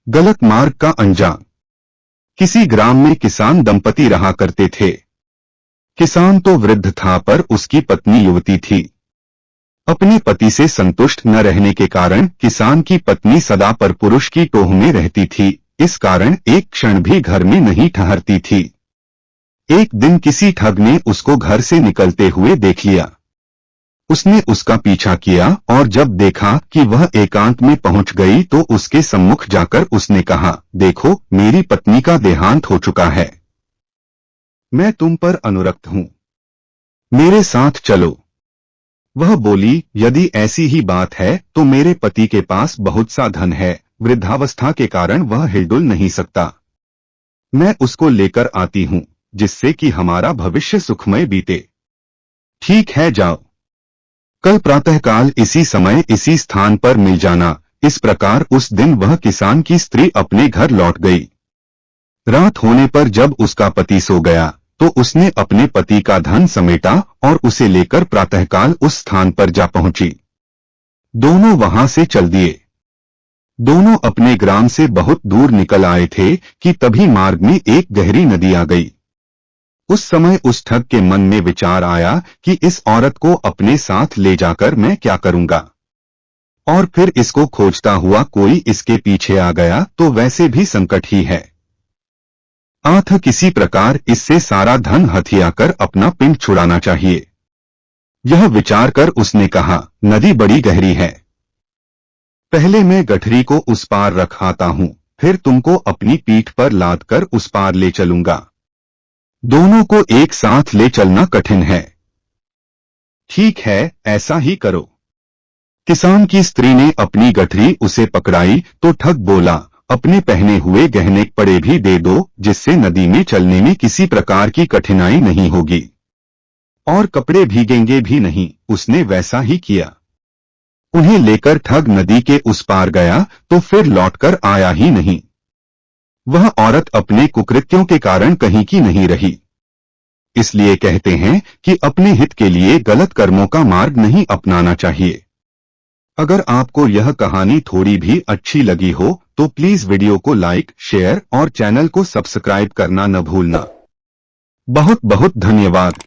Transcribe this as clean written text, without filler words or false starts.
गलत मार्ग का अंजाम। किसी ग्राम में किसान दंपति रहा करते थे। किसान तो वृद्ध था पर उसकी पत्नी युवती थी। अपने पति से संतुष्ट न रहने के कारण किसान की पत्नी सदा पर पुरुष की टोह में रहती थी। इस कारण एक क्षण भी घर में नहीं ठहरती थी। एक दिन किसी ठग ने उसको घर से निकलते हुए देख लिया। उसने उसका पीछा किया और जब देखा कि वह एकांत में पहुंच गई तो उसके सम्मुख जाकर उसने कहा, देखो मेरी पत्नी का देहांत हो चुका है। मैं तुम पर अनुरक्त हूं, मेरे साथ चलो। वह बोली, यदि ऐसी ही बात है तो मेरे पति के पास बहुत सा धन है, वृद्धावस्था के कारण वह हिलडुल नहीं सकता। मैं उसको लेकर आती हूं, जिससे कि हमारा भविष्य सुखमय बीते। ठीक है, जाओ। कल प्रातःकाल इसी समय इसी स्थान पर मिल जाना। इस प्रकार उस दिन वह किसान की स्त्री अपने घर लौट गई। रात होने पर जब उसका पति सो गया तो उसने अपने पति का धन समेटा और उसे लेकर प्रातःकाल उस स्थान पर जा पहुंची। दोनों वहां से चल दिए। दोनों अपने ग्राम से बहुत दूर निकल आए थे कि तभी मार्ग में एक गहरी नदी आ गई। उस समय उस ठग के मन में विचार आया कि इस औरत को अपने साथ ले जाकर मैं क्या करूंगा। और फिर इसको खोजता हुआ कोई इसके पीछे आ गया तो वैसे भी संकट ही है। आठ किसी प्रकार इससे सारा धन हथियाकर अपना पिंड छुड़ाना चाहिए। यह विचार कर उसने कहा, नदी बड़ी गहरी है, पहले मैं गठरी को उस पार रख आता हूं, फिर तुमको अपनी पीठ पर लाद कर उस पार ले चलूंगा। दोनों को एक साथ ले चलना कठिन है। ठीक है, ऐसा ही करो। किसान की स्त्री ने अपनी गठरी उसे पकड़ाई तो ठग बोला, अपने पहने हुए गहने पड़े भी दे दो, जिससे नदी में चलने में किसी प्रकार की कठिनाई नहीं होगी और कपड़े भीगेंगे भी नहीं। उसने वैसा ही किया। उन्हें लेकर ठग नदी के उस पार गया तो फिर लौटकर आया ही नहीं। वह औरत अपने कुकृत्यों के कारण कहीं की नहीं रही। इसलिए कहते हैं कि अपने हित के लिए गलत कर्मों का मार्ग नहीं अपनाना चाहिए। अगर आपको यह कहानी थोड़ी भी अच्छी लगी हो तो प्लीज वीडियो को लाइक, शेयर और चैनल को सब्सक्राइब करना न भूलना। बहुत बहुत धन्यवाद।